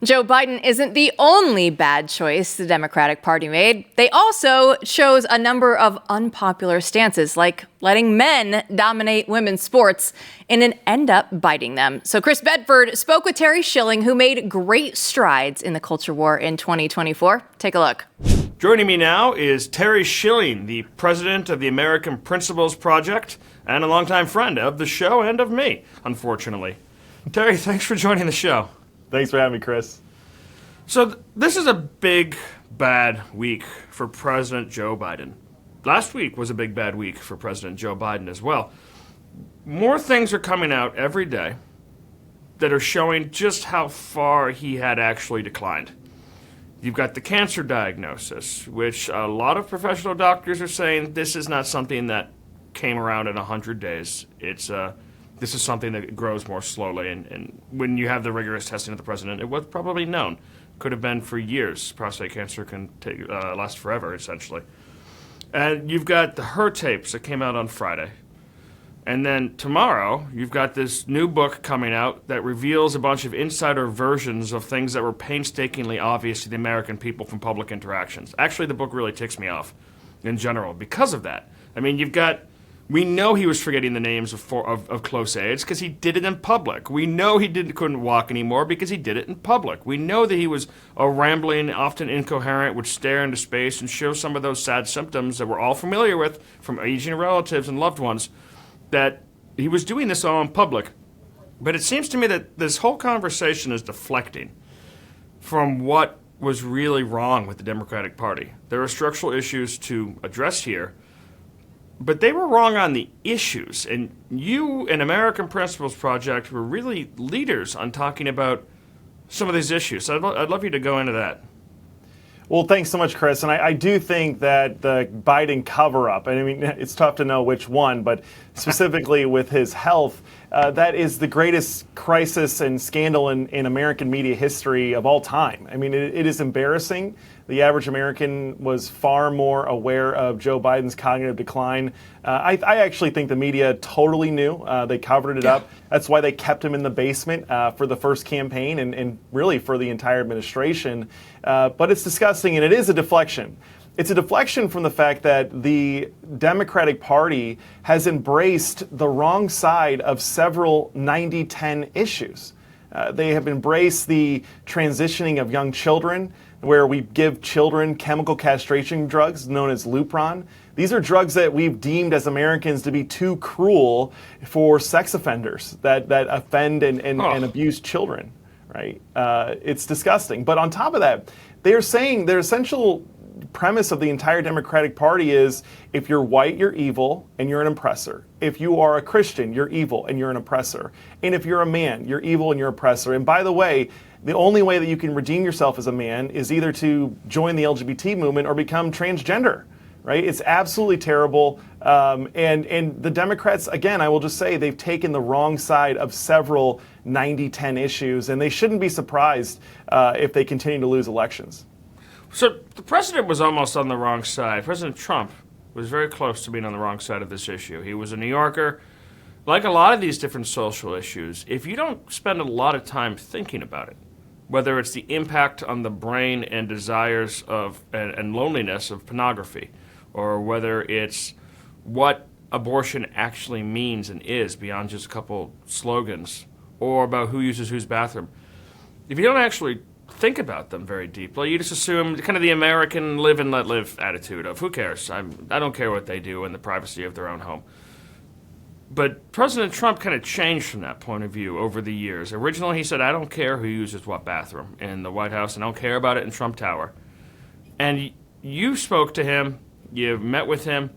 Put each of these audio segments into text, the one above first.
Joe Biden isn't the only bad choice the Democratic Party made. They also chose a number of unpopular stances, like letting men dominate women's sports, and it end up biting them. So Chris Bedford spoke with Terry Schilling, who made great strides in the culture war in 2024. Take a look. Joining me now is Terry Schilling, the president of the American Principles Project and a longtime friend of the show and of me, unfortunately. Terry, thanks for joining the show. Thanks for having me, Chris. So this is a big, bad week for President Joe Biden. Last week was a big, bad week for President Joe Biden as well. More things are coming out every day that are showing just how far he had actually declined. You've got the cancer diagnosis, which a lot of professional doctors are saying this is not something that came around in 100 days. This is something that grows more slowly, and when you have the rigorous testing of the president, it was probably known. Could have been for years. Prostate cancer can last forever, essentially. And you've got the her tapes that came out on Friday. And then tomorrow, you've got this new book coming out that reveals a bunch of insider versions of things that were painstakingly obvious to the American people from public interactions. Actually, the book really ticks me off in general because of that. I mean, we know he was forgetting the names of close aides because he did it in public. We know he couldn't walk anymore because he did it in public. We know that he was a rambling, often incoherent, would stare into space and show some of those sad symptoms that we're all familiar with from aging relatives and loved ones, that he was doing this all in public. But it seems to me that this whole conversation is deflecting from what was really wrong with the Democratic Party. There are structural issues to address here, but they were wrong on the issues, and you and American Principles Project were really leaders on talking about some of these issues. So I'd love you to go into that. Well, thanks so much, Chris. And I do think that the Biden cover-up, and I mean, it's tough to know which one, but specifically with his health, that is the greatest crisis and scandal in American media history of all time. I mean, it is embarrassing. The average American was far more aware of Joe Biden's cognitive decline. I actually think the media totally knew. They covered it up. That's why they kept him in the basement for the first campaign and really for the entire administration. But it's disgusting, and it is a deflection. It's a deflection from the fact that the Democratic Party has embraced the wrong side of several 90-10 issues. They have embraced the transitioning of young children, where we give children chemical castration drugs known as Lupron. These are drugs that we've deemed as Americans to be too cruel for sex offenders that offend and abuse children, right? It's disgusting. But on top of that, they are saying their essential premise of the entire Democratic Party is if you're white, you're evil and you're an oppressor. If you are a Christian, you're evil and you're an oppressor. And if you're a man, you're evil and you're an oppressor. And by the way, the only way that you can redeem yourself as a man is either to join the LGBT movement or become transgender, right? It's absolutely terrible. And the Democrats, again, I will just say they've taken the wrong side of several 90-10 issues, and they shouldn't be surprised if they continue to lose elections. So the president was almost on the wrong side. President Trump was very close to being on the wrong side of this issue. He was a New Yorker. Like a lot of these different social issues, if you don't spend a lot of time thinking about it, whether it's the impact on the brain and desires of and loneliness of pornography, or whether it's what abortion actually means and is beyond just a couple slogans, or about who uses whose bathroom. If you don't actually think about them very deeply, you just assume kind of the American live and let live attitude of who cares? I don't care what they do in the privacy of their own home. But President Trump kind of changed from that point of view over the years. Originally, he said, I don't care who uses what bathroom in the White House, and I don't care about it in Trump Tower. And you spoke to him, you met with him,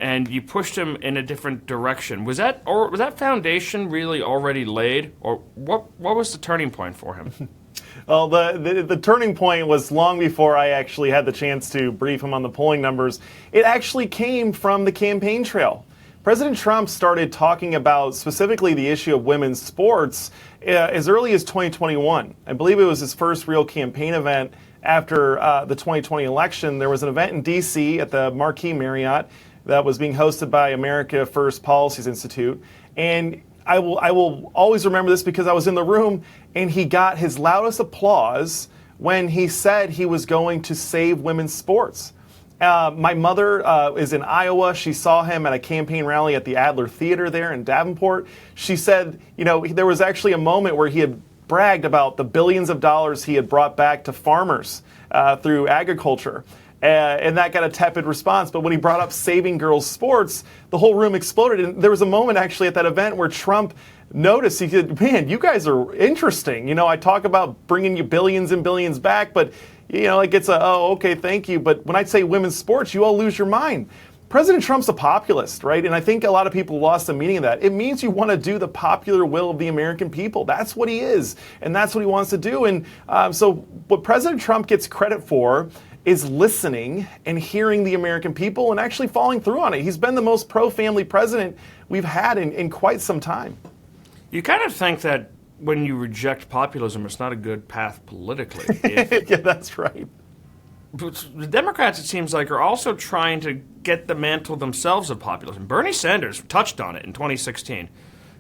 and you pushed him in a different direction. Was that foundation really already laid, or what was the turning point for him? Well, the turning point was long before I actually had the chance to brief him on the polling numbers. It actually came from the campaign trail. President Trump started talking about specifically the issue of women's sports as early as 2021. I believe it was his first real campaign event after the 2020 election. There was an event in D.C. at the Marquis Marriott that was being hosted by America First Policies Institute. And I will always remember this because I was in the room and he got his loudest applause when he said he was going to save women's sports. My mother is in Iowa. She saw him at a campaign rally at the Adler Theater there in Davenport. She said, there was actually a moment where he had bragged about the billions of dollars he had brought back to farmers through agriculture. And that got a tepid response. But when he brought up saving girls' sports, the whole room exploded. And there was a moment actually at that event where Trump noticed, he said, man, you guys are interesting. I talk about bringing you billions and billions back, but, it gets oh, okay, thank you. But when I say women's sports, you all lose your mind. President Trump's a populist, right? And I think a lot of people lost the meaning of that. It means you want to do the popular will of the American people. That's what he is. And that's what he wants to do. And so what President Trump gets credit for is listening and hearing the American people and actually following through on it. He's been the most pro-family president we've had in quite some time. You kind of think that when you reject populism, it's not a good path politically. Yeah, that's right. But the Democrats, it seems like, are also trying to get the mantle themselves of populism. Bernie Sanders touched on it in 2016.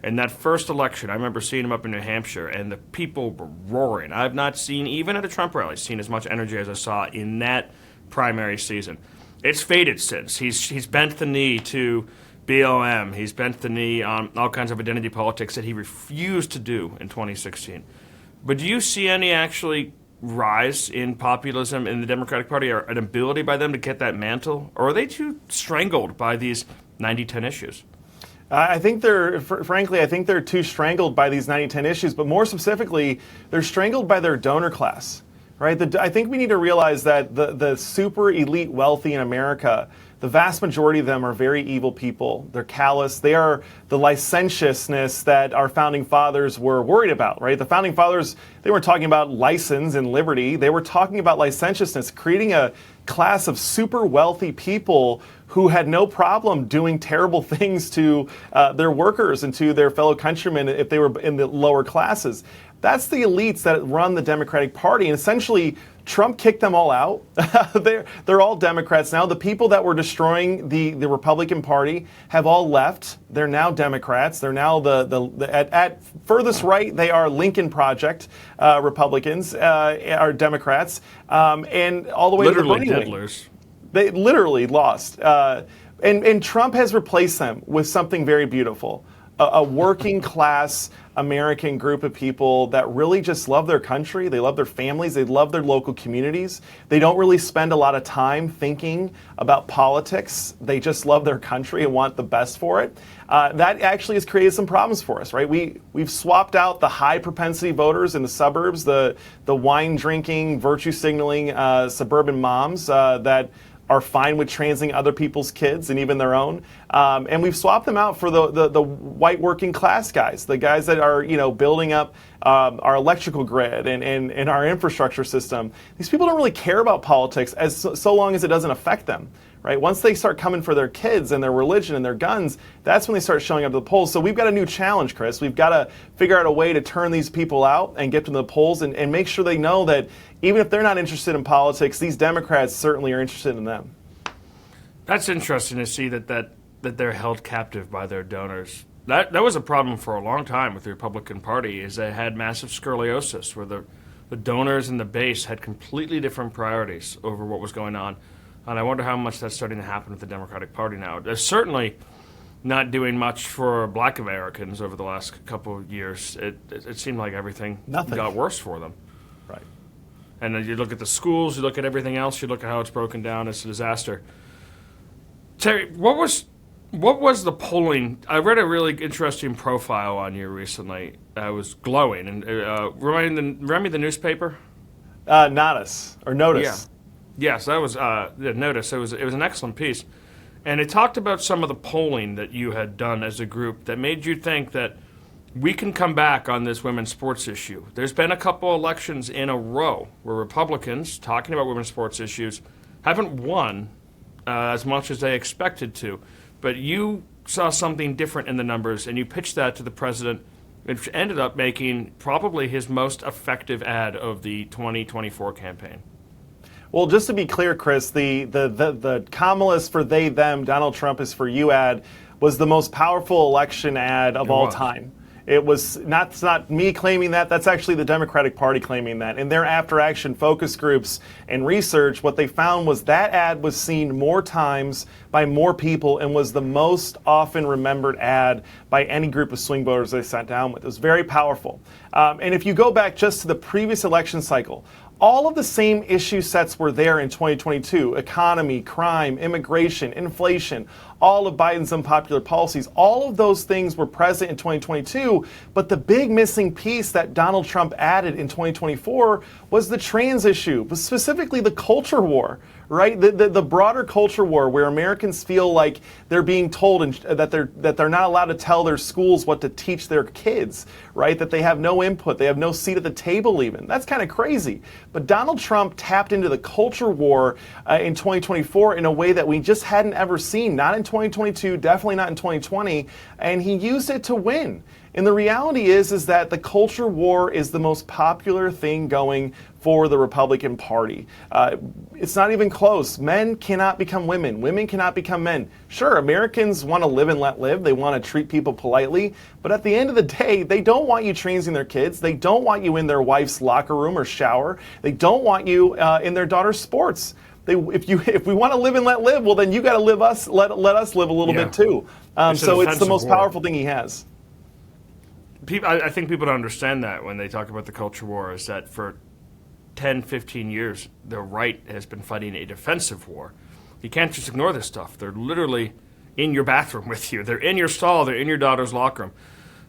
In that first election, I remember seeing him up in New Hampshire, and the people were roaring. I've not seen, even at a Trump rally, seen as much energy as I saw in that primary season. It's faded since. He's bent the knee to BLM. He's bent the knee on all kinds of identity politics that he refused to do in 2016. But do you see any actually rise in populism in the Democratic Party, or an ability by them to get that mantle? Or are they too strangled by these 90-10 issues? I think frankly, I think they're too strangled by these 90-10 issues, but more specifically, they're strangled by their donor class, right? I think we need to realize that the super elite wealthy in America, the vast majority of them are very evil people. They're callous. They are the licentiousness that our founding fathers were worried about, right? The founding fathers, they weren't talking about license and liberty. They were talking about licentiousness, creating a class of super wealthy people who had no problem doing terrible things to their workers and to their fellow countrymen if they were in the lower classes. That's the elites that run the Democratic Party, and essentially Trump kicked them all out. They're all Democrats now. The people that were destroying the Republican Party have all left. They're now Democrats. They're now at furthest right, they are Lincoln Project Republicans, are Democrats, and all the way literally to the diddlers. They literally lost. And Trump has replaced them with something very beautiful. A working class American group of people that really just love their country. They love their families. They love their local communities. They don't really spend a lot of time thinking about politics. They just love their country and want the best for it. That actually has created some problems for us, right? We've swapped out the high propensity voters in the suburbs, the wine drinking, virtue signaling suburban moms that are fine with transing other people's kids and even their own. And we've swapped them out for the white working class guys, the guys that are building up our electrical grid and our infrastructure system. These people don't really care about politics so long as it doesn't affect them. Right? Once they start coming for their kids and their religion and their guns, that's when they start showing up to the polls. So we've got a new challenge, Chris. We've got to figure out a way to turn these people out and get them to the polls and make sure they know that even if they're not interested in politics, these Democrats certainly are interested in them. That's interesting to see that they're held captive by their donors. That was a problem for a long time with the Republican Party, is they had massive scoliosis where the donors and the base had completely different priorities over what was going on. And I wonder how much that's starting to happen with the Democratic Party now. They're certainly not doing much for Black Americans over the last couple of years. It seemed like everything got worse for them. Right. And then you look at the schools, you look at everything else, you look at how it's broken down, it's a disaster. Terry, what was the polling? I read a really interesting profile on you recently. I was glowing. And remind me the newspaper? Notice. Yeah. Yes, that was Notice. It was an excellent piece. And it talked about some of the polling that you had done as a group that made you think that we can come back on this women's sports issue. There's been a couple elections in a row where Republicans, talking about women's sports issues, haven't won as much as they expected to. But you saw something different in the numbers, and you pitched that to the president, which ended up making probably his most effective ad of the 2024 campaign. Well, just to be clear, Chris, the Kamala's for they, them, Donald Trump is for you ad was the most powerful election ad of all time. It's not me claiming that. That's actually the Democratic Party claiming that. In their after-action focus groups and research, what they found was that ad was seen more times by more people and was the most often remembered ad by any group of swing voters they sat down with. It was very powerful. And if you go back just to the previous election cycle, all of the same issue sets were there in 2022. Economy, crime, immigration, inflation, all of Biden's unpopular policies. All of those things were present in 2022, but the big missing piece that Donald Trump added in 2024 was the trans issue, but specifically the culture war, right? The broader culture war where Americans feel like they're being told that they're not allowed to tell their schools what to teach their kids, right? That they have no input, they have no seat at the table even. That's kind of crazy. But Donald Trump tapped into the culture war in 2024 in a way that we just hadn't ever seen, not in 2022, definitely not in 2020, and he used it to win. And the reality is that the culture war is the most popular thing going for the Republican Party. It's not even close. Men cannot become women. Women cannot become men. Sure, Americans want to live and let live. They want to treat people politely. But at the end of the day, they don't want you transing their kids. They don't want you in their wife's locker room or shower. They don't want you in their daughter's sports. If we want to live and let live, well, then you got to let us live a little bit too. So it's the most powerful thing he has. I think people don't understand that when they talk about the culture war, is that for 10, 15 years, the right has been fighting a defensive war. You can't just ignore this stuff. They're literally in your bathroom with you. They're in your stall. They're in your daughter's locker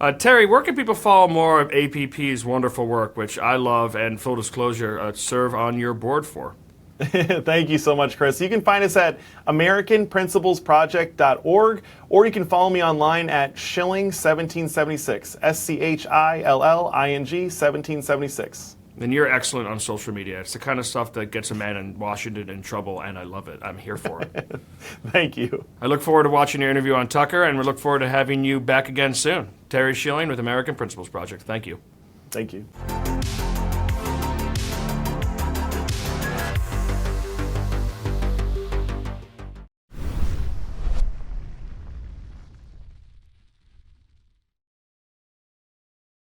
room. Terry, where can people follow more of APP's wonderful work, which I love and, full disclosure, serve on your board for? Thank you so much, Chris. You can find us at AmericanPrinciplesProject.org, or you can follow me online at Schilling 1776, SCHILLING 1776. And you're excellent on social media. It's the kind of stuff that gets a man in Washington in trouble, and I love it. I'm here for it. Thank you. I look forward to watching your interview on Tucker, and we look forward to having you back again soon. Terry Schilling with American Principles Project. Thank you. Thank you.